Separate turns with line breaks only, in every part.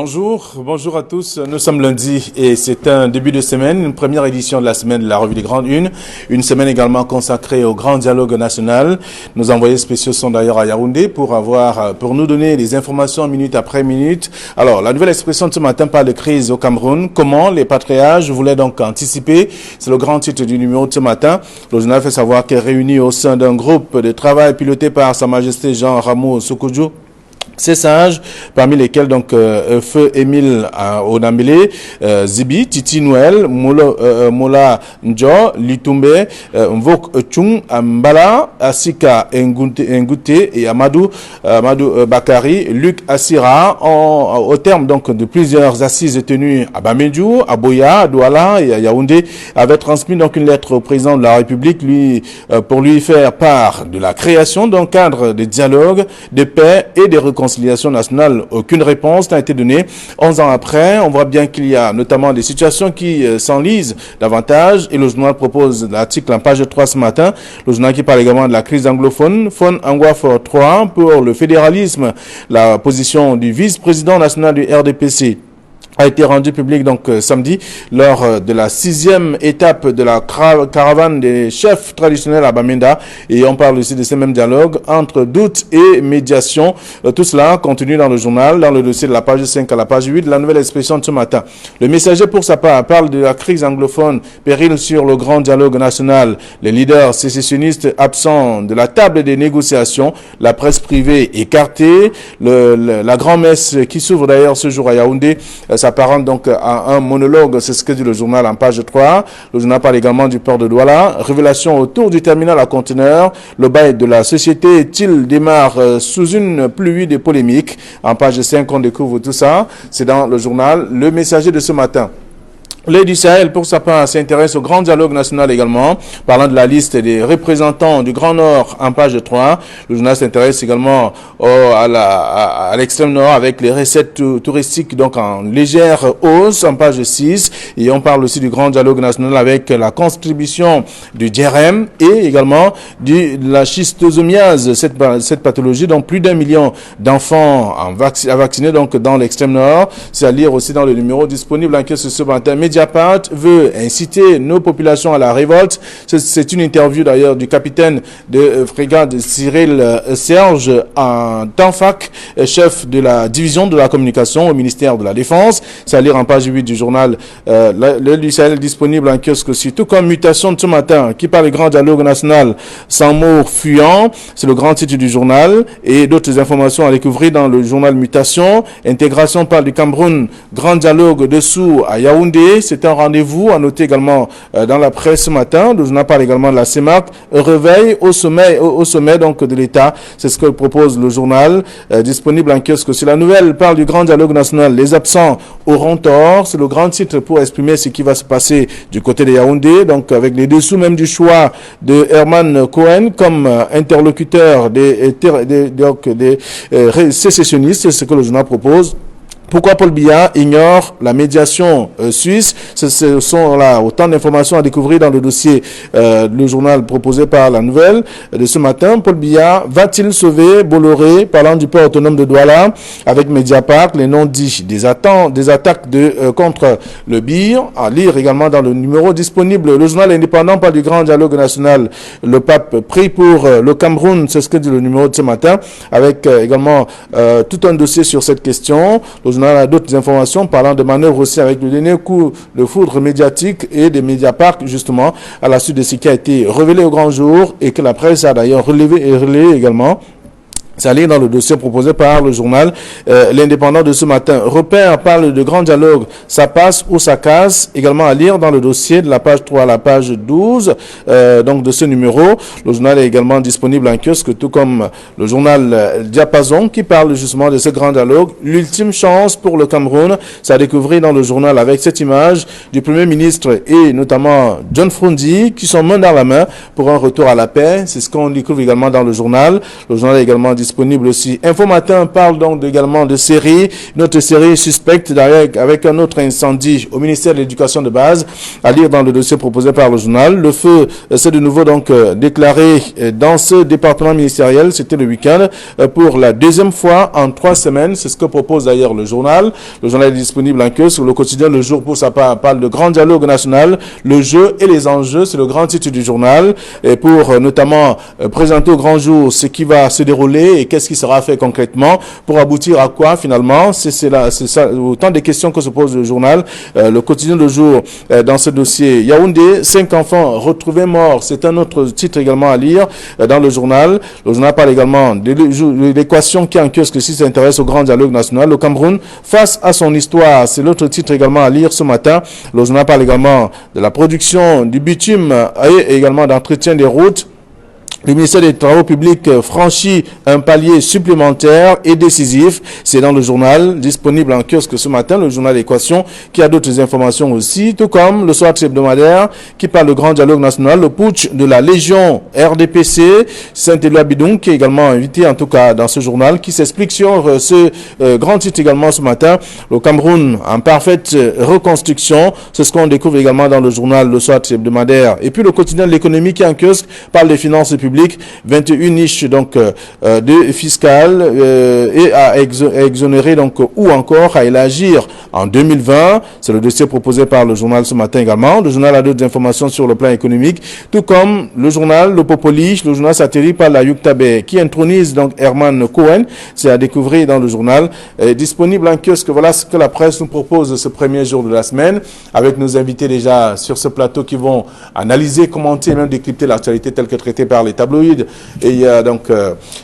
Bonjour à tous. Nous sommes lundi et c'est un début de semaine, une première édition de la semaine de la revue des Grandes Unes. Une semaine également consacrée au grand dialogue national. Nos envoyés spéciaux sont d'ailleurs à Yaoundé pour nous donner des informations minute après minute. Alors, la nouvelle expression de ce matin parle de crise au Cameroun. Comment les patriarches voulaient donc anticiper? C'est le grand titre du numéro de ce matin. Le journal fait savoir qu'elle est réunie au sein d'un groupe de travail piloté par Sa Majesté Jean Ramo Sokoudjou. Ces sages, parmi lesquels donc Feu Émile Onambele, Zibi, Titi Noël, Mola Njo, Litumbe, Mvok Chung, Mbala, Asika Ngute et Amadou Bakari, Luc Assira, au terme donc de plusieurs assises tenues à Bamedjou, à Boya, à Douala et à Yaoundé, avait transmis donc une lettre au président de la République pour lui faire part de la création d'un cadre de dialogue, de paix et de réconciliation nationale. Aucune réponse n'a été donnée. 11 ans après, on voit bien qu'il y a notamment des situations qui s'enlisent davantage et le journal propose l'article en page 3 ce matin. Le journal qui parle également de la crise anglophone. Fon Angwaf 3 pour le fédéralisme. La position du vice-président national du RDPC a été rendu public donc samedi lors de la 6e étape de la caravane des chefs traditionnels à Bamenda, et on parle aussi de ce même dialogue entre doute et médiation. Tout cela contenu dans le journal, dans le dossier de la page 5 à la page 8 de la nouvelle expression de ce matin. Le Messager pour sa part parle de la crise anglophone, péril sur le grand dialogue national, les leaders sécessionnistes absents de la table des négociations, la presse privée écartée, la grand-messe qui s'ouvre d'ailleurs ce jour à Yaoundé, s'apparente donc à un monologue, c'est ce que dit le journal en page 3. Le journal parle également du port de Douala. Révélation autour du terminal à conteneurs. Le bail de la société TIL démarre sous une pluie de polémiques. En page 5, on découvre tout ça. C'est dans le journal Le Messager de ce matin. L'Aide du Sahel, pour sa part, s'intéresse au grand dialogue national également, parlant de la liste des représentants du Grand Nord en page 3. Le journal s'intéresse également à l'extrême nord avec les recettes touristiques donc en légère hausse en page 6. Et on parle aussi du grand dialogue national avec la contribution du DRM et également de la schistosomiase, cette pathologie, dont plus d'1 million d'enfants à vacciner donc dans l'extrême nord. C'est à lire aussi dans le numéro disponible en caisse ce matin. Mediapart veut inciter nos populations à la révolte. C'est une interview d'ailleurs du capitaine de frégate Cyril Serge en Tanfac, chef de la division de la communication au ministère de la Défense. C'est à lire en page 8 du journal Le Sahel, disponible en kiosque aussi. Tout comme Mutation de ce matin, qui parle du grand dialogue national sans mots fuyants. C'est le grand titre du journal. Et d'autres informations à découvrir dans le journal Mutation. Intégration parle du Cameroun, grand dialogue dessous à Yaoundé. C'est un rendez-vous à noter également dans la presse ce matin. Le journal parle également de la CEMAC. Réveil au sommet donc de l'État. C'est ce que propose le journal disponible en kiosque. Si la nouvelle parle du grand dialogue national, les absents auront tort. C'est le grand titre pour exprimer ce qui va se passer du côté de Yaoundé. Donc avec les dessous même du choix de Herman Cohen comme interlocuteur des sécessionnistes. C'est ce que le journal propose. Pourquoi Paul Biya ignore la médiation suisse? Ce sont là autant d'informations à découvrir dans le dossier, le journal proposé par la nouvelle de ce matin. Paul Biya va-t-il sauver Bolloré? Parlant du port autonome de Douala avec Mediapart, les noms dits des attaques contre le BIR. À lire également dans le numéro disponible. Le journal indépendant parle du grand dialogue national. Le pape prie pour le Cameroun, c'est ce que dit le numéro de ce matin, avec également tout un dossier sur cette question. Le journal a d'autres informations parlant de manœuvres aussi avec le dernier coup de foudre médiatique et des Mediapart justement à la suite de ce qui a été révélé au grand jour et que la presse a d'ailleurs relayé également. C'est à lire dans le dossier proposé par le journal L'Indépendant de ce matin. Repère parle de grand dialogue, ça passe ou ça casse. Également à lire dans le dossier de la page 3 à la page 12 donc de ce numéro. Le journal est également disponible en kiosque, tout comme le journal Diapason qui parle justement de ce grand dialogue. L'ultime chance pour le Cameroun, ça a découvert dans le journal avec cette image du Premier ministre et notamment John Frondi qui sont main dans la main pour un retour à la paix. C'est ce qu'on découvre également dans le journal. Le journal est également disponible disponible aussi. Info Matin parle donc également de série, notre série suspecte d'ailleurs avec un autre incendie au ministère de l'Éducation de base, à lire dans le dossier proposé par le journal. Le feu s'est de nouveau donc déclaré dans ce département ministériel, c'était le week-end, pour la deuxième fois en 3 semaines. C'est ce que propose d'ailleurs le journal. Le journal est disponible en queue sur le quotidien Le Jour pour sa part, parle de grand dialogue national, le jeu et les enjeux, c'est le grand titre du journal, et pour notamment présenter au grand jour ce qui va se dérouler et qu'est-ce qui sera fait concrètement pour aboutir à quoi finalement. C'est ça, autant de questions que se pose le journal. Le quotidien Le Jour dans ce dossier. Yaoundé, 5 enfants retrouvés morts, c'est un autre titre également à lire dans le journal. Le journal parle également de l'équation qui est en kiosque si ça intéresse au grand dialogue national. Le Cameroun face à son histoire, c'est l'autre titre également à lire ce matin. Le journal parle également de la production du bitume et également d'entretien des routes. Le ministère des Travaux publics franchit un palier supplémentaire et décisif. C'est dans le journal, disponible en kiosque ce matin, le journal Équation, qui a d'autres informations aussi, tout comme le soir hebdomadaire, qui parle de grand dialogue national, le putsch de la Légion RDPC, Saint-Éloi Bidon, qui est également invité, en tout cas, dans ce journal, qui s'explique sur ce grand titre également ce matin, le Cameroun en parfaite reconstruction. C'est ce qu'on découvre également dans le journal, le soir hebdomadaire. Et puis le quotidien de l'économie, qui est en kiosque, parle des finances publiques. 21 niches donc de fiscales et à exonérer donc ou encore à élargir en 2020. C'est le dossier proposé par le journal ce matin également. Le journal a d'autres informations sur le plan économique, tout comme le journal Le Popoli, le journal satirique par la Yuktabe qui intronise donc Herman Cohen. C'est à découvrir dans le journal disponible en kiosque. Voilà ce que la presse nous propose ce premier jour de la semaine, avec nos invités déjà sur ce plateau qui vont analyser, commenter et même décrypter l'actualité telle que traitée par les tabloïds. Et il y a donc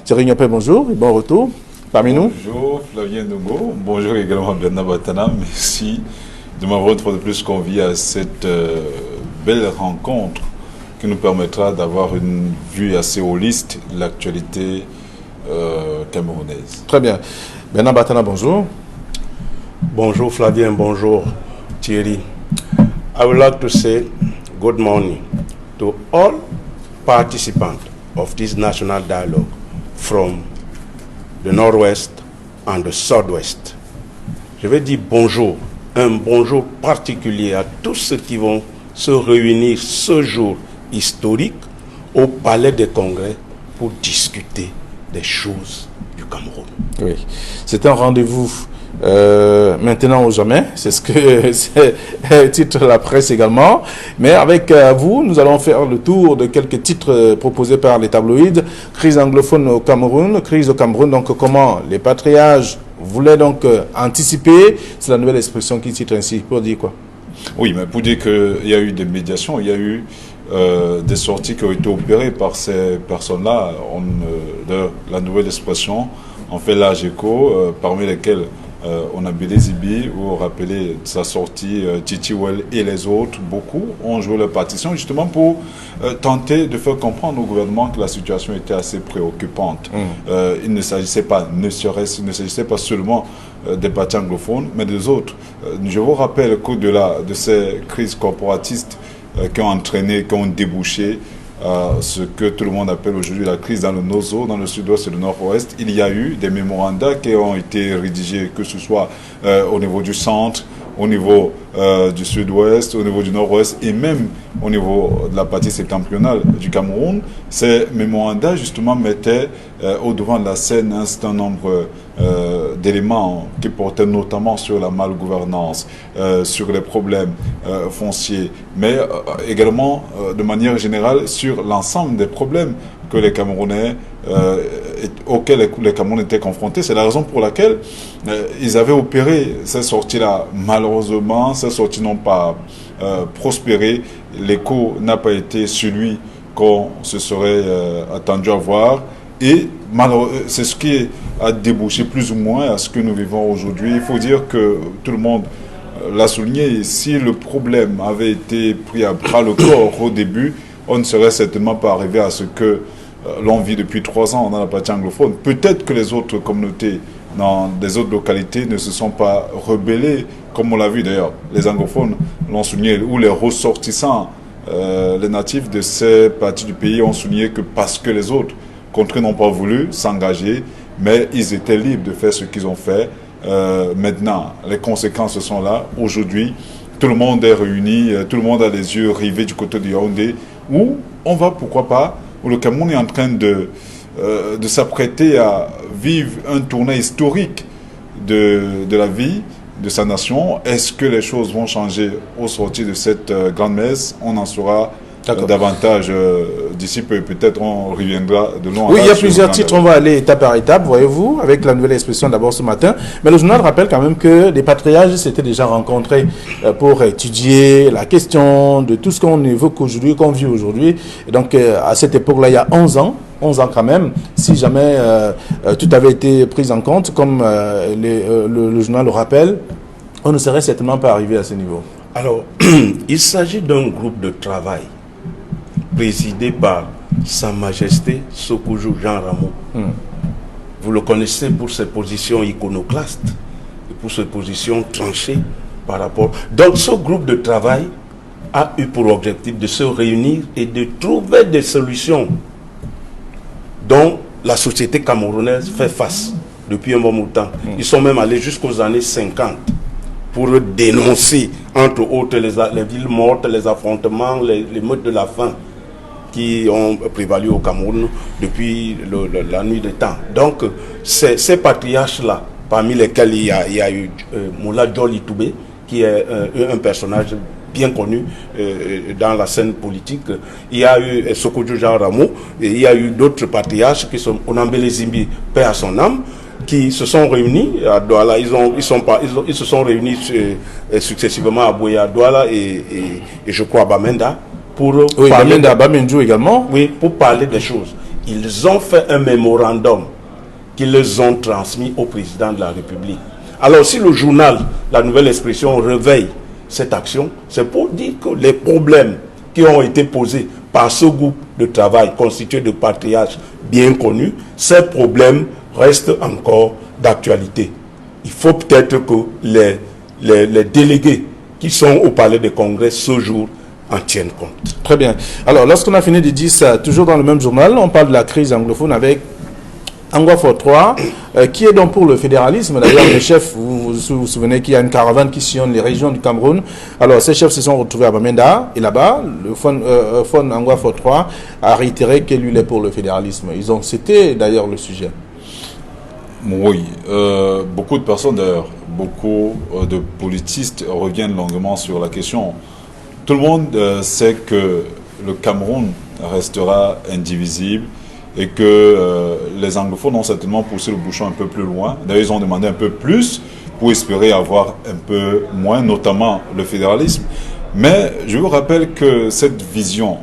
Thierry Nyopé, bonjour et bon retour parmi nous.
Bonjour Flavien Ndongo, bonjour également Bernard Batana, merci de m'avoir une fois de plus convié à cette belle rencontre qui nous permettra d'avoir une vue assez holiste de l'actualité camerounaise.
Très bien. Bernard Batana, bonjour.
Bonjour Flavien, bonjour Thierry. I would like to say good morning to all participants of this national dialogue from the Nord-Ouest and the South-Ouest. Je vais dire bonjour, un bonjour particulier à tous ceux qui vont se réunir ce jour historique au Palais des Congrès pour discuter des choses du Cameroun.
Oui, c'est un rendez-vous maintenant ou jamais, c'est ce que titre la presse également, mais avec vous, nous allons faire le tour de quelques titres proposés par les tabloïds. Crise anglophone au Cameroun, crise au Cameroun, donc comment les patriarches voulaient donc anticiper, c'est la nouvelle expression qui titre ainsi, pour dire quoi?
Oui, mais pour dire qu'il y a eu des médiations, il y a eu des sorties qui ont été opérées par ces personnes-là. La nouvelle expression en fait large écho, parmi lesquelles on a Bélézibi, où rappelez sa sortie, Titi Well et les autres, beaucoup ont joué leur partition justement pour tenter de faire comprendre au gouvernement que la situation était assez préoccupante. Il ne s'agissait pas, ne s'agissait pas seulement des partis anglophones, mais des autres. Je vous rappelle qu'au delà de ces crises corporatistes qui ont entraîné, qui ont débouché ce que tout le monde appelle aujourd'hui la crise dans le Nozo, dans le sud-ouest et le nord-ouest, il y a eu des mémorandas qui ont été rédigés, que ce soit au niveau du centre, au niveau du sud-ouest, au niveau du nord-ouest et même au niveau de la partie septentrionale du Cameroun. Ces mémorandas justement mettaient au devant de la scène un certain nombre d'éléments qui portaient notamment sur la malgouvernance, sur les problèmes fonciers, mais également de manière générale sur l'ensemble des problèmes que les Camerounais, auxquels les Camerounais étaient confrontés. C'est la raison pour laquelle ils avaient opéré ces sorties-là. Malheureusement, ces sorties n'ont pas prospéré. L'écho n'a pas été celui qu'on se serait attendu à voir. Et c'est ce qui a débouché plus ou moins à ce que nous vivons aujourd'hui. Il faut dire que tout le monde l'a souligné. Si le problème avait été pris à bras le corps au début, on ne serait certainement pas arrivé à ce que l'on vit depuis 3 ans dans la partie anglophone. Peut-être que les autres communautés dans des autres localités ne se sont pas rebellées, comme on l'a vu d'ailleurs. Les anglophones l'ont souligné, ou les ressortissants, les natifs de ces parties du pays ont souligné que parce que les autres contrées n'ont pas voulu s'engager, mais ils étaient libres de faire ce qu'ils ont fait. Maintenant, les conséquences sont là. Aujourd'hui, tout le monde est réuni, tout le monde a les yeux rivés du côté de Yaoundé, où on va, pourquoi pas, où le Cameroun est en train de s'apprêter à vivre un tournant historique de la vie de sa nation. Est-ce que les choses vont changer au sortir de cette grande messe? On en saura davantage d'ici peu. Peut-être on reviendra de long.
Oui, il y a plusieurs titres. On va aller étape par étape, voyez-vous, avec la nouvelle expression d'abord ce matin. Mais le journal rappelle quand même que des patriarches s'étaient déjà rencontrés pour étudier la question de tout ce qu'on évoque aujourd'hui, qu'on vit aujourd'hui. Et donc, à cette époque-là, il y a 11 ans quand même, si jamais tout avait été pris en compte, comme le journal le rappelle, on ne serait certainement pas arrivé à ce niveau.
Alors, il s'agit d'un groupe de travail présidé par Sa Majesté Sokoudjou Jean Ramo. Vous le connaissez pour ses positions iconoclastes et pour ses positions tranchées par rapport... Donc, ce groupe de travail a eu pour objectif de se réunir et de trouver des solutions dont la société camerounaise fait face depuis un bon bout de temps. Ils sont même allés jusqu'aux années 50 pour dénoncer, entre autres, les villes mortes, les affrontements, les meutes de la faim qui ont prévalu au Cameroun depuis la nuit des temps. Donc, ces patriarches-là, parmi lesquels il y a eu Moula Joli Toubé, qui est un personnage bien connu dans la scène politique. Il y a eu Sokoudjou Jean Ramo, et il y a eu d'autres patriarches qui sont Onambele Zimbi, paix à son âme, qui se sont réunis à Douala. Ils se sont réunis successivement à Boya, Douala et je crois à Bamenda pour parler
Bamendjou également.
Oui, pour parler des choses. Ils ont fait un mémorandum qu'ils ont transmis au président de la République. Alors si le journal, la nouvelle expression, réveille cette action, c'est pour dire que les problèmes qui ont été posés par ce groupe de travail constitué de patriarches bien connus, ces problèmes restent encore d'actualité. Il faut peut-être que les délégués qui sont au palais des congrès ce jour en tiennent compte.
Très bien. Alors, lorsqu'on a fini de dire ça, toujours dans le même journal, on parle de la crise anglophone avec Angwa Fortroy, qui est donc pour le fédéralisme. D'ailleurs, les chefs, vous vous souvenez qu'il y a une caravane qui sillonne les régions du Cameroun. Alors, ces chefs se sont retrouvés à Bamenda, et là-bas, le Fon Angwa Fortroy a réitéré que lui, il est pour le fédéralisme. C'était d'ailleurs le sujet.
Oui, beaucoup de personnes d'ailleurs, beaucoup de politistes reviennent longuement sur la question. Tout le monde sait que le Cameroun restera indivisible et que les anglophones ont certainement poussé le bouchon un peu plus loin. D'ailleurs, ils ont demandé un peu plus pour espérer avoir un peu moins, notamment le fédéralisme. Mais je vous rappelle que cette vision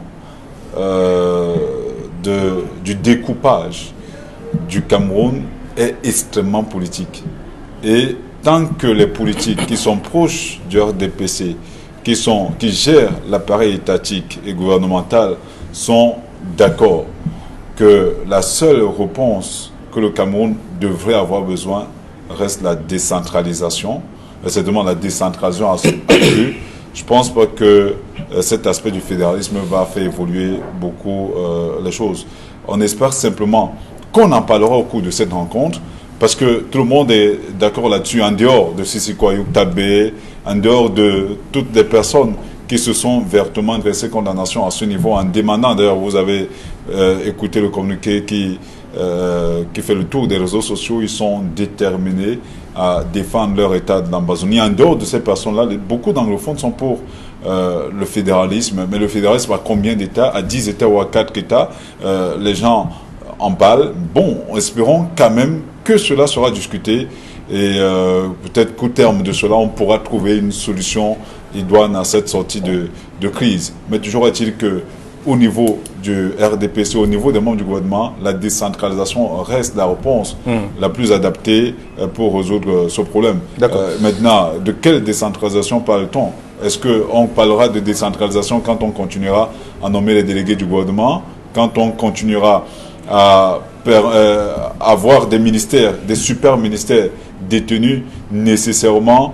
du découpage du Cameroun est extrêmement politique. Et tant que les politiques qui sont proches du RDPC, qui gèrent l'appareil étatique et gouvernemental, sont d'accord que la seule réponse que le Cameroun devrait avoir besoin reste la décentralisation. C'est vraiment la décentralisation à ce plus. Je ne pense pas que cet aspect du fédéralisme va faire évoluer beaucoup les choses. On espère simplement qu'on en parlera au cours de cette rencontre, parce que tout le monde est d'accord là-dessus, en dehors de Sissi Kwayouk Tabé, en dehors de toutes les personnes qui se sont vertement dressées condamnation à ce niveau, en demandant, d'ailleurs, vous avez écouté le communiqué qui fait le tour des réseaux sociaux, ils sont déterminés à défendre leur état de l'Ambazonie. En dehors de ces personnes-là, beaucoup d'anglophones sont pour le fédéralisme, mais le fédéralisme à combien d'États? À 10 États ou à 4 États? Les gens en parlent. Bon, espérons quand même que cela sera discuté et peut-être qu'au terme de cela, on pourra trouver une solution idoine à cette sortie de crise. Mais toujours est-il que au niveau du RDPC, au niveau des membres du gouvernement, la décentralisation reste la réponse la plus adaptée pour résoudre ce problème. Maintenant, de quelle décentralisation parle-t-on? Est-ce qu'on parlera de décentralisation quand on continuera à nommer les délégués du gouvernement, quand on continuera à avoir des ministères, des super ministères détenus nécessairement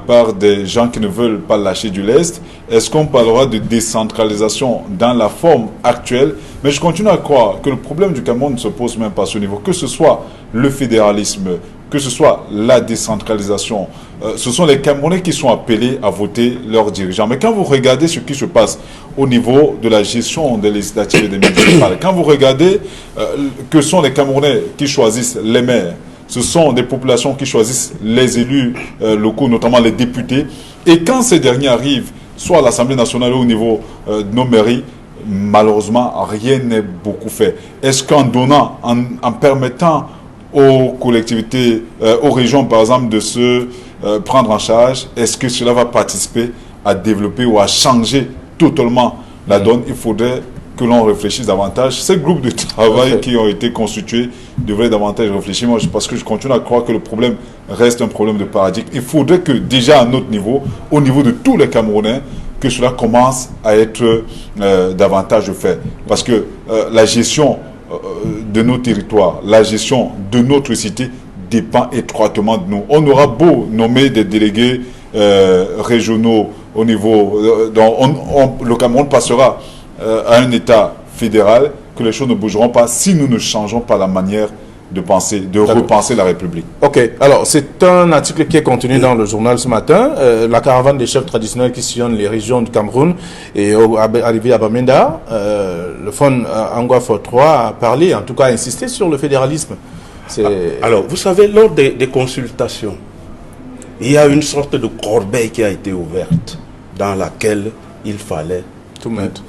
par des gens qui ne veulent pas lâcher du lest. Est-ce qu'on parlera de décentralisation dans la forme actuelle? Mais je continue à croire que le problème du Cameroun ne se pose même pas à ce niveau. Que ce soit le fédéralisme, que ce soit la décentralisation, ce sont les Camerounais qui sont appelés à voter leurs dirigeants. Mais quand vous regardez ce qui se passe au niveau de la gestion des législatives et des municipales, quand vous regardez que sont les Camerounais qui choisissent les maires, ce sont des populations qui choisissent les élus locaux, notamment les députés. Et quand ces derniers arrivent, soit à l'Assemblée nationale ou au niveau de nos mairies, malheureusement, rien n'est beaucoup fait. Est-ce qu'en donnant, en permettant aux collectivités, aux régions, par exemple, de se prendre en charge, est-ce que cela va participer à développer ou à changer totalement la donne? Il faudrait que l'on réfléchisse davantage. Ces groupes de travail qui ont été constitués devraient davantage réfléchir. Moi, parce que je continue à croire que le problème reste un problème de paradigme. Il faudrait que déjà à notre niveau, au niveau de tous les Camerounais, que cela commence à être davantage fait. Parce que la gestion de nos territoires, la gestion de notre cité dépend étroitement de nous. On aura beau nommer des délégués régionaux au niveau... le Cameroun passera à un État fédéral, que les choses ne bougeront pas si nous ne changeons pas la manière de penser, de repenser la République.
Ok, alors c'est un article qui est contenu dans le journal ce matin. La caravane des chefs traditionnels qui sillonnent les régions du Cameroun est arrivée à Bamenda. Le fonds Angwa for 3 a parlé, en tout cas a insisté sur le fédéralisme.
Alors, vous savez, lors des consultations, il y a une sorte de corbeille qui a été ouverte dans laquelle il fallait tout mettre.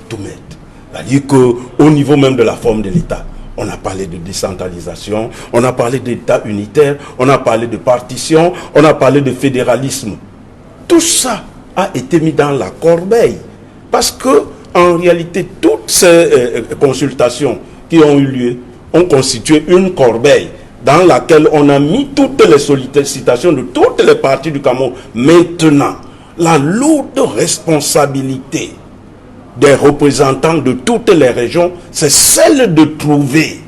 C'est-à-dire qu'au niveau même de la forme de l'État, on a parlé de décentralisation, on a parlé d'État unitaire, on a parlé de partition, on a parlé de fédéralisme. Tout ça a été mis dans la corbeille. Parce que, en réalité, toutes ces consultations qui ont eu lieu ont constitué une corbeille dans laquelle on a mis toutes les sollicitations de toutes les parties du Cameroun. Maintenant, la lourde responsabilité des représentants de toutes les régions, c'est celle de trouver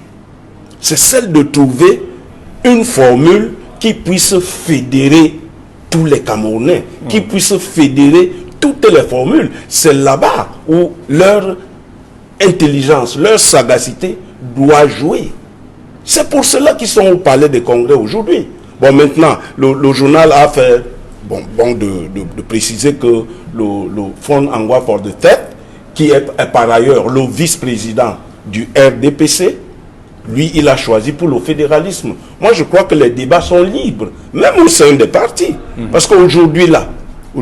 une formule qui puisse fédérer tous les Camerounais, qui puisse fédérer toutes les formules. C'est là-bas où leur intelligence, leur sagacité doit jouer. C'est pour cela qu'ils sont au palais des congrès aujourd'hui. Bon, maintenant, le journal a fait de préciser que le Fonds Angwa for the Third, qui est par ailleurs le vice-président du RDPC, lui, il a choisi pour le fédéralisme. Moi, je crois que les débats sont libres, même au sein des partis. Parce qu'aujourd'hui, là, au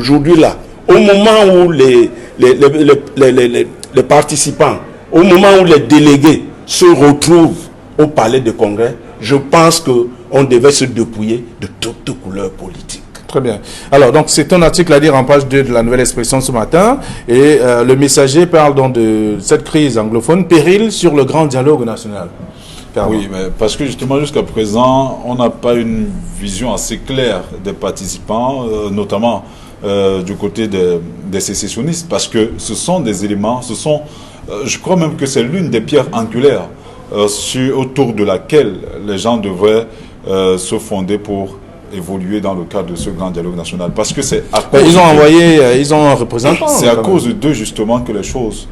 moment où les participants, au moment où les délégués se retrouvent au palais de congrès, je pense qu'on devait se dépouiller de toute couleur politique.
Très bien. Alors, donc, c'est un article à lire en page 2 de la Nouvelle Expression ce matin. Et le messager parle donc de cette crise anglophone, péril sur le grand dialogue national.
Oui, mais parce que justement, jusqu'à présent, on n'a pas une vision assez claire des participants, notamment du côté des sécessionnistes, parce que ce sont des éléments, je crois même que c'est l'une des pierres angulaires autour de laquelle les gens devraient se fonder pour évoluer dans le cadre de ce grand dialogue national. Parce que c'est à cause...
Ils ont un représentant.
C'est à cause d'eux justement que les choses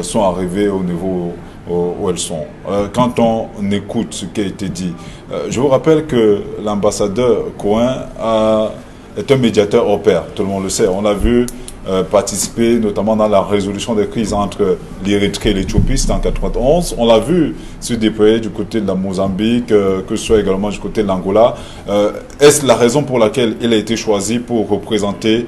sont arrivées au niveau où elles sont. Quand on écoute ce qui a été dit, je vous rappelle que l'ambassadeur Cohen est un médiateur hors pair, tout le monde le sait. On l'a vu participer notamment dans la résolution des crises entre l'Érythrée et l'Éthiopie, c'était en 1991. On l'a vu se déployer du côté de la Mozambique, que ce soit également du côté de l'Angola. Est-ce la raison pour laquelle il a été choisi pour représenter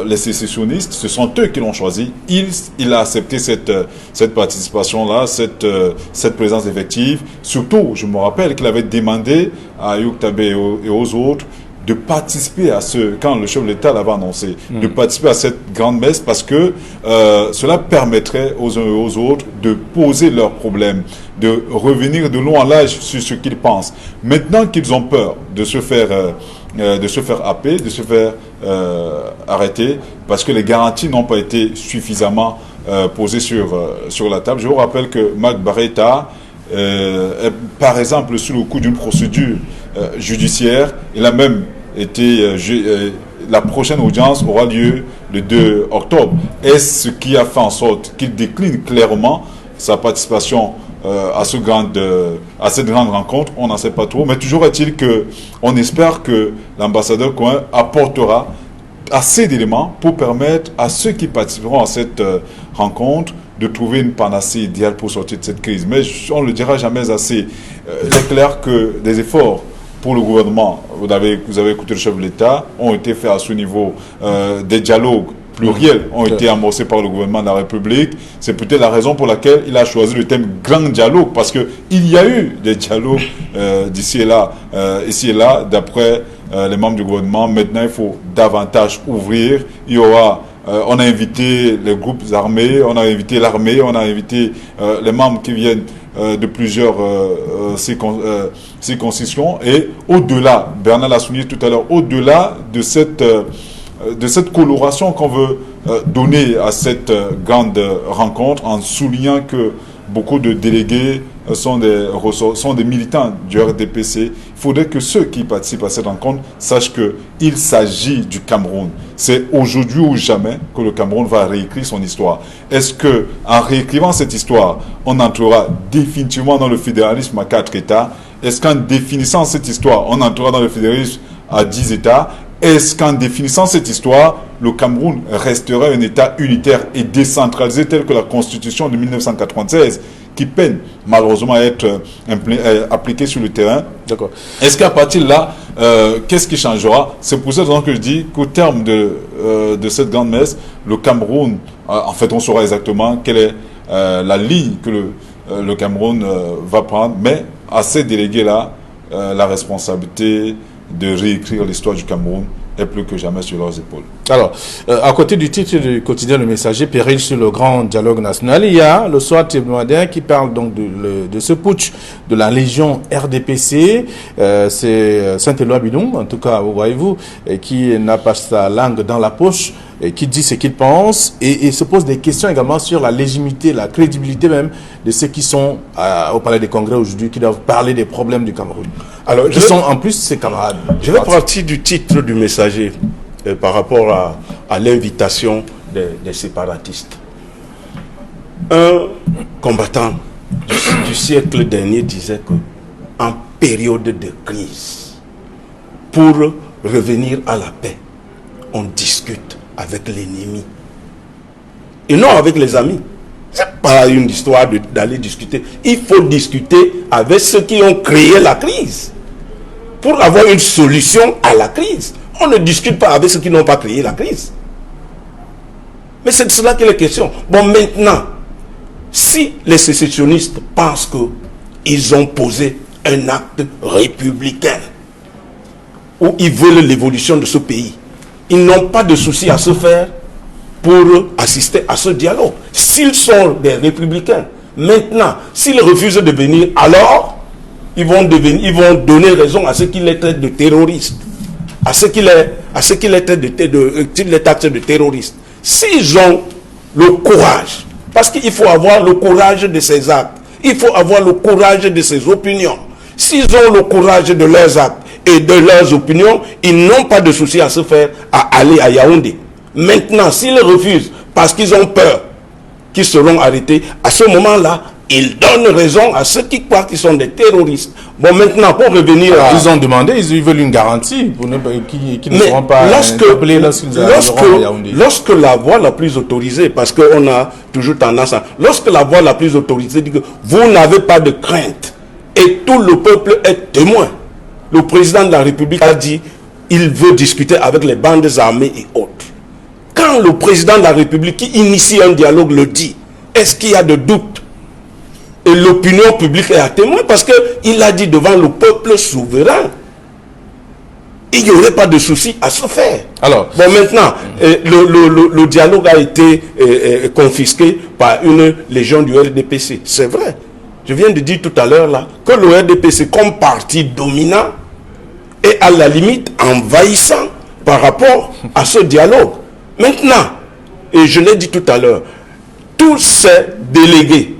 les sécessionnistes? Ce sont eux qui l'ont choisi. Il a accepté cette participation-là, cette présence effective. Surtout, je me rappelle qu'il avait demandé à Ayouk Tabé et aux autres de participer à quand le chef de l'État l'avait annoncé, de participer à cette grande messe parce que cela permettrait aux uns et aux autres de poser leurs problèmes, de revenir de long en large sur ce qu'ils pensent. Maintenant qu'ils ont peur de se faire happer, de se faire arrêter, parce que les garanties n'ont pas été suffisamment posées sur la table. Je vous rappelle que Marc Barreta est par exemple sous le coup d'une procédure judiciaire. Il a même été la prochaine audience aura lieu le 2 octobre. Est-ce ce qui a fait en sorte qu'il décline clairement sa participation à cette grande rencontre? On n'en sait pas trop, mais toujours est-il qu'on espère que l'ambassadeur Cohen apportera assez d'éléments pour permettre à ceux qui participeront à cette rencontre de trouver une panacée idéale pour sortir de cette crise. Mais on ne le dira jamais assez. Il est clair que des efforts pour le gouvernement, vous avez écouté le chef de l'État, ont été faits à ce niveau. Des dialogues pluriels ont été amorcés par le gouvernement de la République. C'est peut-être la raison pour laquelle il a choisi le thème grand dialogue, parce qu'il y a eu des dialogues ici et là, d'après les membres du gouvernement. Maintenant, il faut davantage ouvrir. Il y aura, on a invité les groupes armés, on a invité l'armée, on a invité les membres qui viennent de plusieurs circonscriptions. Et au-delà, Bernard l'a souligné tout à l'heure, au-delà de cette coloration qu'on veut donner à cette grande rencontre, en soulignant que beaucoup de délégués sont des militants du RDPC. Il faudrait que ceux qui participent à cette rencontre sachent qu'il s'agit du Cameroun. C'est aujourd'hui ou jamais que le Cameroun va réécrire son histoire. Est-ce qu'en réécrivant cette histoire, on entrera définitivement dans le fédéralisme à 4 États? Est-ce qu'en définissant cette histoire, on entrera dans le fédéralisme à 10 États? Est-ce qu'en définissant cette histoire, le Cameroun restera un État unitaire et décentralisé tel que la Constitution de 1996, qui peine malheureusement à être appliquée sur le terrain?
D'accord.
Est-ce qu'à partir de là, qu'est-ce qui changera? C'est pour cette raison que je dis qu'au terme de cette grande messe, le Cameroun, en fait, on saura exactement quelle est la ligne que le Cameroun va prendre, mais à ces délégués-là, la responsabilité de réécrire l'histoire du Cameroun est plus que jamais sur leurs épaules.
Alors, à côté du titre du quotidien Le Messager, Péril sur le grand dialogue national, il y a le soir hebdomadaire qui parle donc de ce putsch de la Légion RDPC. C'est Saint-Éloi Bidon, en tout cas, voyez-vous, qui n'a pas sa langue dans la poche, et qui dit ce qu'il pense, et se pose des questions également sur la légitimité, la crédibilité même de ceux qui sont au Palais des Congrès aujourd'hui, qui doivent parler des problèmes du Cameroun. Alors, qui sont en plus ses camarades.
Je vais partir du titre du Messager par rapport à l'invitation des séparatistes. Un combattant du siècle dernier disait que en période de crise, pour revenir à la paix, on discute avec l'ennemi et non avec les amis. C'est pas une histoire d'aller discuter. Il faut discuter avec ceux qui ont créé la crise pour avoir une solution à la crise. On ne discute pas avec ceux qui n'ont pas créé la crise. Mais c'est de cela qu'il est question. Bon, maintenant, si les sécessionnistes pensent qu'ils ont posé un acte républicain où ils veulent l'évolution de ce pays, ils n'ont pas de souci à se faire pour assister à ce dialogue. S'ils sont des républicains, maintenant, s'ils refusent de venir, alors ils vont donner raison à ceux qui les traitent de terroristes, à ceux qui les traitent de terroristes. S'ils ont le courage, parce qu'il faut avoir le courage de ses actes, il faut avoir le courage de ses opinions. S'ils ont le courage de leurs actes et de leurs opinions, ils n'ont pas de souci à se faire à aller à Yaoundé. Maintenant, s'ils refusent parce qu'ils ont peur qu'ils seront arrêtés, à ce moment-là, ils donnent raison à ceux qui croient qu'ils sont des terroristes. Bon, maintenant, pour revenir à...
Ils ont demandé, ils veulent une garantie pour qu'ils ne seront pas appelés lorsqu'ils arriveront à Yaoundé.
Lorsque la voie la plus autorisée, parce qu'on a toujours tendance à... Lorsque la voie la plus autorisée dit que vous n'avez pas de crainte et tout le peuple est témoin, le président de la République a dit il veut discuter avec les bandes armées et autres. Quand le président de la République qui initie un dialogue le dit, est-ce qu'il y a de doute? Et l'opinion publique est à témoin parce qu'il a dit devant le peuple souverain. Il n'y aurait pas de souci à se faire. Alors, bon, maintenant, le dialogue a été confisqué par une légion du RDPC. C'est vrai. Je viens de dire tout à l'heure là que le RDPC, comme parti dominant, est à la limite envahissant par rapport à ce dialogue. Maintenant, et je l'ai dit tout à l'heure, tous ces délégués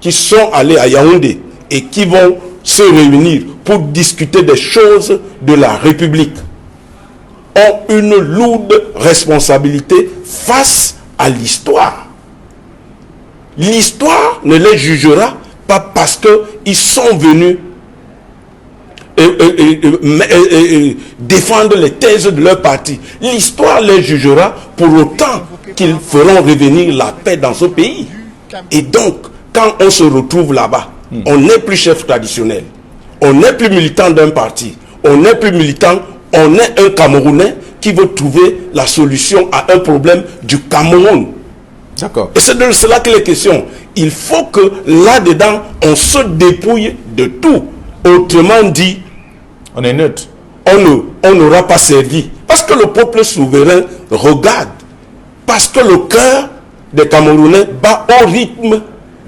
qui sont allés à Yaoundé et qui vont se réunir pour discuter des choses de la République, ont une lourde responsabilité face à l'histoire. L'histoire ne les jugera pas parce qu'ils sont venus défendre les thèses de leur parti. L'histoire les jugera pour autant qu'ils feront revenir la paix dans ce pays. Et donc, quand on se retrouve là-bas, on n'est plus chef traditionnel, on n'est plus militant d'un parti, on n'est plus militant, on est un Camerounais qui veut trouver la solution à un problème du Cameroun.
D'accord.
Et c'est de cela qu'il est question. Il faut que là-dedans, on se dépouille de tout. Autrement dit,
on est neutre.
On n'aura pas servi. Parce que le peuple souverain regarde. Parce que le cœur des Camerounais bat au rythme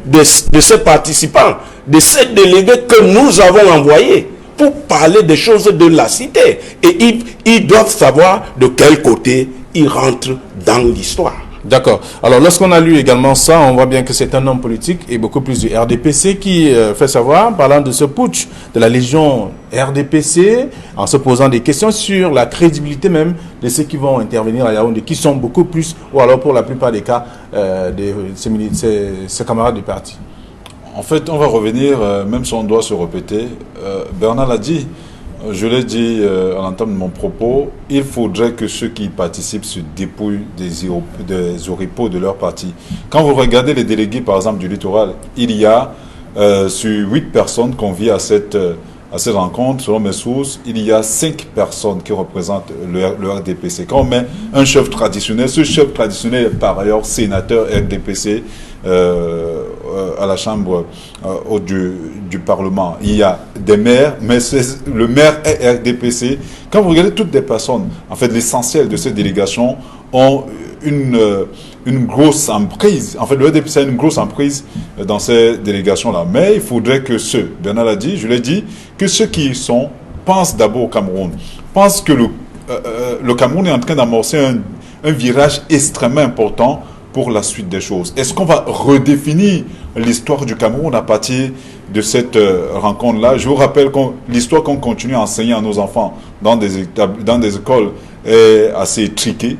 de ces participants, de ces délégués que nous avons envoyés pour parler des choses de la cité. Et ils doivent savoir de quel côté ils rentrent dans l'histoire.
D'accord. Alors, lorsqu'on a lu également ça, on voit bien que c'est un homme politique et beaucoup plus du RDPC qui fait savoir, parlant de ce putsch de la Légion RDPC, en se posant des questions sur la crédibilité même de ceux qui vont intervenir à Yaoundé, qui sont beaucoup plus, ou alors pour la plupart des cas, de ces camarades du parti.
En fait, on va revenir, même si on doit se répéter, Bernard l'a dit, je l'ai dit à l'entame de mon propos, il faudrait que ceux qui participent se dépouillent des oripeaux de leur parti. Quand vous regardez les délégués, par exemple, du littoral, il y a sur 8 personnes conviées à cette rencontre, selon mes sources, il y a 5 personnes qui représentent le RDPC. Quand on met un chef traditionnel, ce chef traditionnel est par ailleurs sénateur RDPC, à la chambre du Parlement. Il y a des maires, mais le maire est RDPC. Quand vous regardez toutes les personnes, en fait, l'essentiel de ces délégations ont une grosse emprise. En fait, le RDPC a une grosse emprise dans ces délégations-là. Mais il faudrait que Bernard l'a dit, je l'ai dit, que ceux qui y sont pensent d'abord au Cameroun. Pensent que le Cameroun est en train d'amorcer un virage extrêmement important pour la suite des choses. Est-ce qu'on va redéfinir l'histoire du Cameroun à partir de cette rencontre-là? Je vous rappelle que l'histoire qu'on continue à enseigner à nos enfants dans des écoles est assez étriquée.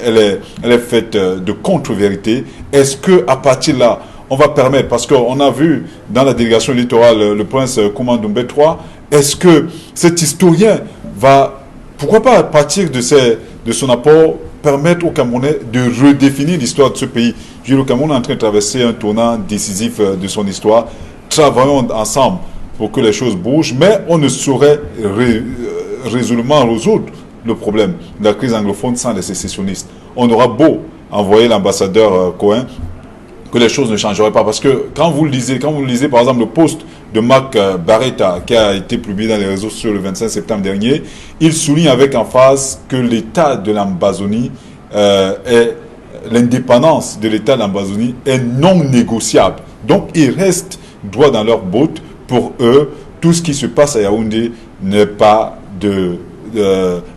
Elle est faite de contre-vérité. Est-ce qu'à partir de là, on va permettre, parce qu'on a vu dans la délégation littorale le prince Koumandoumbé III, est-ce que cet historien va, pourquoi pas à partir de son apport, permettre aux Camerounais de redéfinir l'histoire de ce pays? Le Cameroun est en train de traverser un tournant décisif de son histoire. Travaillons ensemble pour que les choses bougent, mais on ne saurait résolument résoudre le problème de la crise anglophone sans les sécessionnistes. On aura beau envoyer l'ambassadeur Cohen, que les choses ne changeraient pas. Parce que quand vous lisez par exemple le post de Marc Barretta qui a été publié dans les réseaux sociaux le 25 septembre dernier, il souligne avec emphase que l'état de l'Ambazonie l'indépendance de l'état de l'Ambazonie est non négociable. Donc ils restent droit dans leur botte. Pour eux, tout ce qui se passe à Yaoundé n'est pas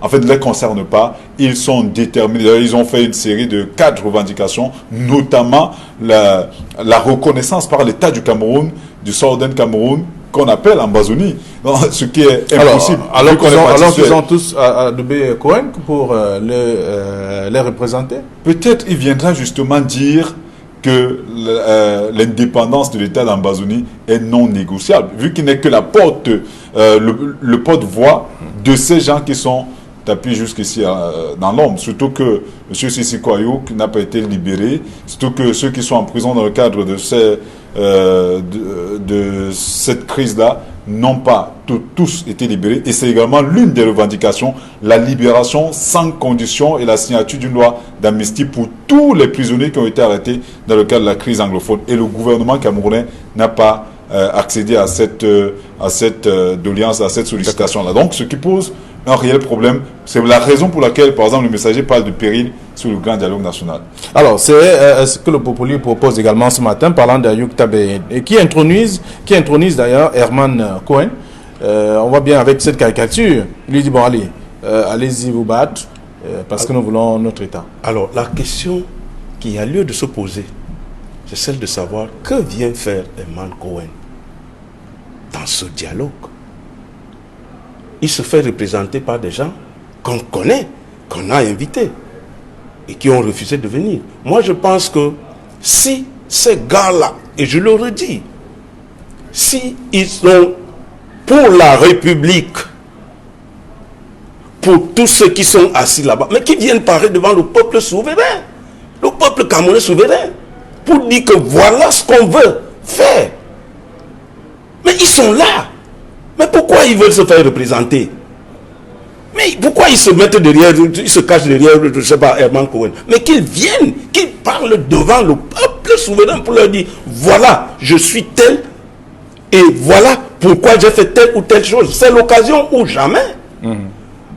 en fait, ne les concerne pas. Ils sont déterminés. Ils ont fait une série de 4 revendications, notamment la reconnaissance par l'État du Cameroun, du Southern Cameroun, qu'on appelle Ambazonie, ce qui est impossible.
Alors qu'ils ont tous adoubé Cohen pour les représenter.
Peut-être il viendra justement dire que l'indépendance de l'État d'Ambazonie est non négociable, vu qu'il n'est que la porte, le porte-voix de ces gens qui sont tapis jusqu'ici dans l'ombre. Surtout que M. Sissi Kwayouk n'a pas été libéré, surtout que ceux qui sont en prison dans le cadre de cette crise-là n'ont pas tous été libérés. Et c'est également l'une des revendications, la libération sans condition et la signature d'une loi d'amnistie pour tous les prisonniers qui ont été arrêtés dans le cadre de la crise anglophone. Et le gouvernement camerounais n'a pas accédé à cette doléance, à cette sollicitation-là. Donc, ce qui pose un réel problème, c'est la raison pour laquelle, par exemple, le messager parle de péril sur le grand dialogue national.
Alors, c'est ce que le Populi propose également ce matin, parlant d'Ayouk Tabé, et qui intronise d'ailleurs Herman Cohen. On voit bien avec cette caricature, il lui dit, bon, allez-y vous battre, parce que nous voulons notre État.
Alors, la question qui a lieu de se poser, c'est celle de savoir que vient faire Herman Cohen dans ce dialogue. Il se fait représenter par des gens qu'on connaît, qu'on a invités et qui ont refusé de venir. Moi, je pense que si ces gars-là, et je le redis, si ils sont pour la République, pour tous ceux qui sont assis là-bas, mais qui viennent parler devant le peuple souverain, le peuple camerounais souverain, pour dire que voilà ce qu'on veut faire. Mais ils sont là. Mais pourquoi ils veulent se faire représenter? Mais pourquoi ils se mettent derrière, ils se cachent derrière, je ne sais pas, Herman Cohen? Mais qu'ils viennent, qu'ils parlent devant le peuple souverain pour leur dire, voilà, je suis tel, et voilà pourquoi j'ai fait telle ou telle chose. C'est l'occasion ou jamais.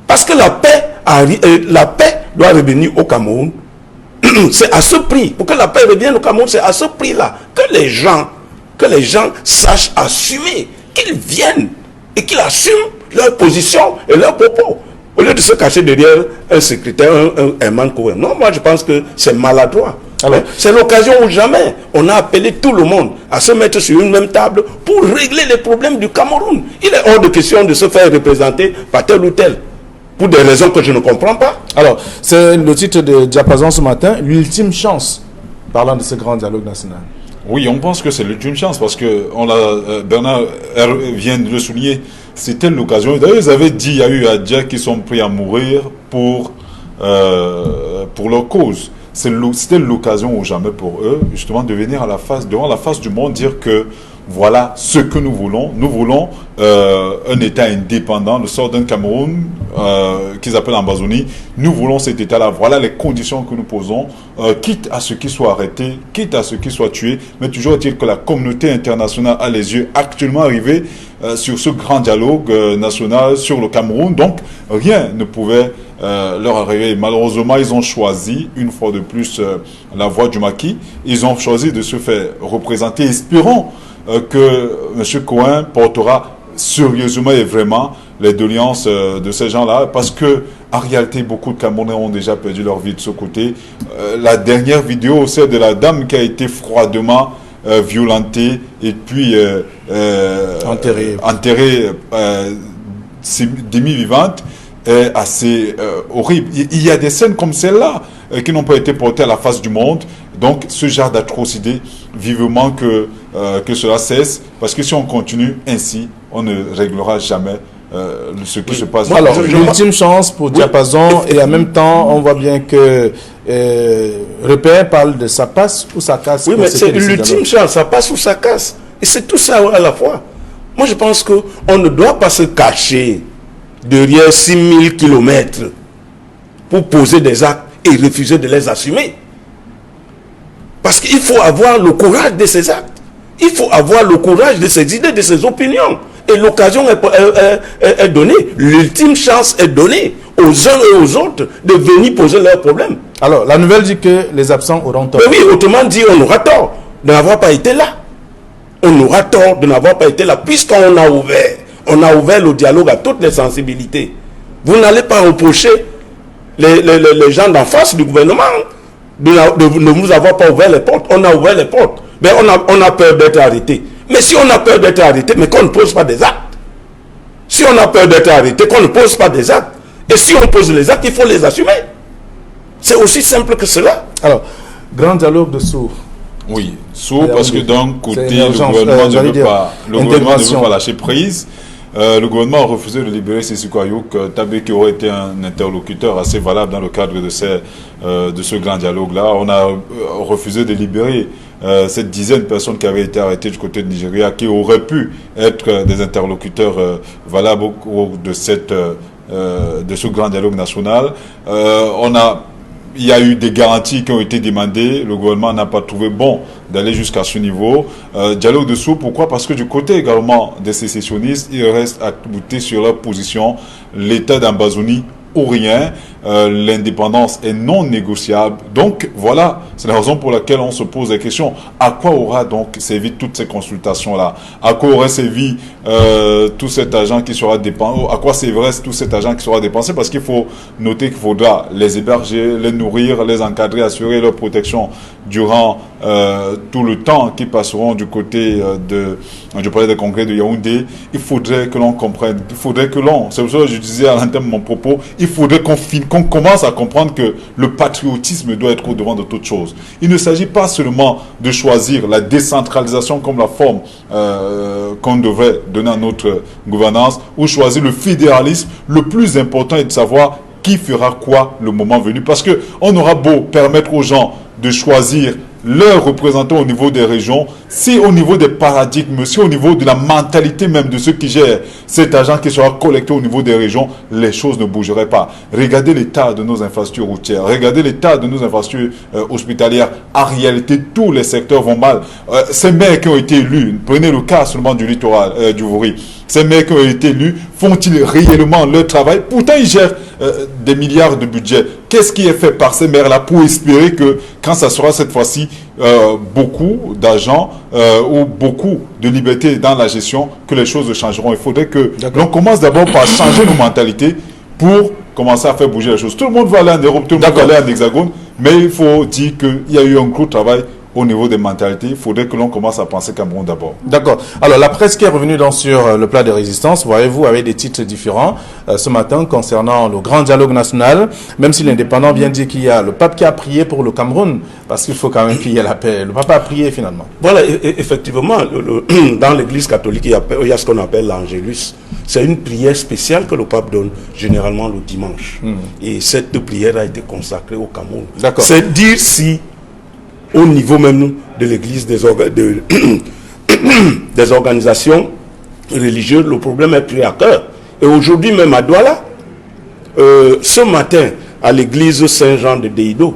Parce que la paix doit revenir au Cameroun. C'est à ce prix. Pour que la paix revienne au Cameroun, c'est à ce prix-là que les gens sachent assumer, qu'ils viennent et qu'ils assument leur position et leurs propos. Au lieu de se cacher derrière un secrétaire, un Herman Cohen. Non, moi je pense que c'est maladroit. C'est l'occasion ou jamais. On a appelé tout le monde à se mettre sur une même table pour régler les problèmes du Cameroun. Il est hors de question de se faire représenter par tel ou tel, pour des raisons que je ne comprends pas.
Alors, c'est le titre de Diapason ce matin, l'ultime chance, parlant de ce grand dialogue national.
Oui, on pense que c'est l'ultime chance parce que Bernard vient de le souligner. C'était l'occasion. D'ailleurs, ils avaient dit, il y a eu Adja qui sont prêts à mourir pour leur cause. C'était l'occasion ou jamais pour eux, justement, de venir devant la face du monde, dire que voilà ce que nous voulons. Nous voulons un État indépendant, le sort d'un Cameroun qu'ils appellent Ambazonie. Nous voulons cet État-là. Voilà les conditions que nous posons, quitte à ce qu'il soit arrêté, quitte à ce qu'il soit tué. Mais toujours est-il que la communauté internationale a les yeux actuellement arrivés sur ce grand dialogue national sur le Cameroun. Donc, rien ne pouvait leur arriver. Malheureusement, ils ont choisi, une fois de plus, la voie du maquis. Ils ont choisi de se faire représenter. Espérons que M. Cohen portera sérieusement et vraiment les doléances de ces gens-là, parce que en réalité, beaucoup de Camerounais ont déjà perdu leur vie de ce côté. La dernière vidéo, c'est de la dame qui a été froidement violentée et puis enterrée demi-vivante, est assez horrible. Il y a des scènes comme celle-là qui n'ont pas été portées à la face du monde. Donc, ce genre d'atrocité, vivement que cela cesse, parce que si on continue ainsi, on ne réglera jamais ce qui se passe.
Alors, l'ultime chance pour Diapason, et en même temps, on voit bien que Repère parle de ça passe ou ça casse.
Oui, mais c'est l'ultime chance, ça passe ou ça casse. Et c'est tout ça à la fois. Moi, je pense qu'on ne doit pas se cacher derrière 6000 kilomètres pour poser des actes et refuser de les assumer. Parce qu'il faut avoir le courage de ces actes. Il faut avoir le courage de ses idées, de ses opinions. Et l'occasion est donnée. L'ultime chance est donnée aux uns et aux autres de venir poser leurs problèmes.
Alors, la nouvelle dit que les absents auront tort.
Mais oui, autrement dit, on aura tort de n'avoir pas été là. On aura tort de n'avoir pas été là, puisqu'on a ouvert le dialogue à toutes les sensibilités. Vous n'allez pas reprocher les gens d'en face du gouvernement de ne nous avoir pas ouvert les portes. On a ouvert les portes. Mais on a peur d'être arrêté. Mais si on a peur d'être arrêté, mais qu'on ne pose pas des actes. Si on a peur d'être arrêté, qu'on ne pose pas des actes. Et si on pose les actes, il faut les assumer. C'est aussi simple que cela.
Alors, grand dialogue de sourds.
Oui, sourd parce que d'un côté, le gouvernement ne veut pas lâcher prise. Le gouvernement a refusé de libérer Sissoko Ayouk, Tabé qui aurait été un interlocuteur assez valable dans le cadre de ce grand dialogue-là. On a refusé de libérer cette dizaine de personnes qui avaient été arrêtées du côté de Nigeria, qui auraient pu être des interlocuteurs valables au cours de ce grand dialogue national. Il y a eu des garanties qui ont été demandées. Le gouvernement n'a pas trouvé bon d'aller jusqu'à ce niveau. Dialogue de sourds, pourquoi? Parce que du côté également des sécessionnistes, ils restent accoutés sur leur position. L'État d'Ambazonie ou rien. L'indépendance est non négociable. Donc voilà, c'est la raison pour laquelle on se pose la question. À quoi aura donc servi toutes ces consultations-là? À quoi aurait servi tout cet argent qui sera dépensé? À quoi servirait tout cet argent qui sera dépensé? Parce qu'il faut noter qu'il faudra les héberger, les nourrir, les encadrer, assurer leur protection durant tout le temps qu'ils passeront du côté du palais des congrès de Yaoundé. Il faudrait que l'on comprenne, c'est pour ça que je disais à l'entame de mon propos, il faudrait qu'on qu'on commence à comprendre que le patriotisme doit être au devant de toute chose. Il ne s'agit pas seulement de choisir la décentralisation comme la forme qu'on devrait donner à notre gouvernance, ou choisir le fédéralisme. Le plus important est de savoir qui fera quoi le moment venu. Parce qu'on aura beau permettre aux gens de choisir leurs représentants au niveau des régions, si au niveau des paradigmes, si au niveau de la mentalité même de ceux qui gèrent cet argent qui sera collecté au niveau des régions, les choses ne bougeraient pas. Regardez l'état de nos infrastructures routières, regardez l'état de nos infrastructures hospitalières. En réalité, tous les secteurs vont mal. Ces maires qui ont été élus, prenez le cas seulement du littoral, du Vouri, ces maires qui ont été élus, font-ils réellement leur travail? Pourtant, ils gèrent des milliards de budget. Qu'est-ce qui est fait par ces maires-là pour espérer que, quand ça sera cette fois-ci beaucoup d'argent ou beaucoup de liberté dans la gestion, que les choses changeront? Il faudrait que l'on commence d'abord par changer nos mentalités pour commencer à faire bouger les choses. Tout le monde va aller en Europe, tout le monde va aller en Hexagone, mais il faut dire qu'il y a eu un gros travail au niveau des mentalités. Il faudrait que l'on commence à penser Cameroun d'abord.
D'accord. Alors, la presse qui est revenue sur le plat de résistance, voyez-vous, avec des titres différents ce matin concernant le grand dialogue national, même si l'indépendant vient dire qu'il y a le pape qui a prié pour le Cameroun, parce qu'il faut quand même qu'il y ait la paix. Le pape a prié finalement.
Voilà, effectivement, dans l'église catholique, il y a ce qu'on appelle l'Angélus. C'est une prière spéciale que le pape donne généralement le dimanche. Et cette prière a été consacrée au Cameroun.
D'accord.
C'est dire si au niveau même de l'église, des organisations religieuses, le problème est pris à cœur. Et aujourd'hui même à Douala, ce matin, à l'église Saint-Jean de Deido,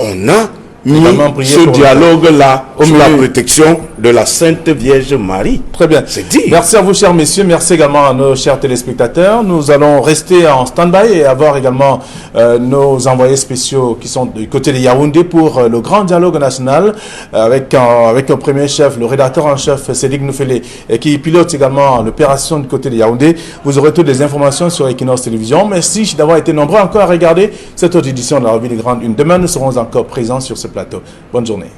on a mis ce dialogue-là sous la protection de la Sainte Vierge Marie.
Très bien.
C'est dit.
Merci à vous, chers messieurs. Merci également à nos chers téléspectateurs. Nous allons rester en stand-by et avoir également nos envoyés spéciaux qui sont du côté de Yaoundé pour le grand dialogue national avec un premier chef, le rédacteur en chef, Cédric Noufélé, qui pilote également l'opération du côté de Yaoundé. Vous aurez toutes les informations sur Equinox Télévision. Merci d'avoir été nombreux encore à regarder cette autre édition de la Revue des Grandes Unes. Demain, nous serons encore présents sur ce plateau. Bonne journée.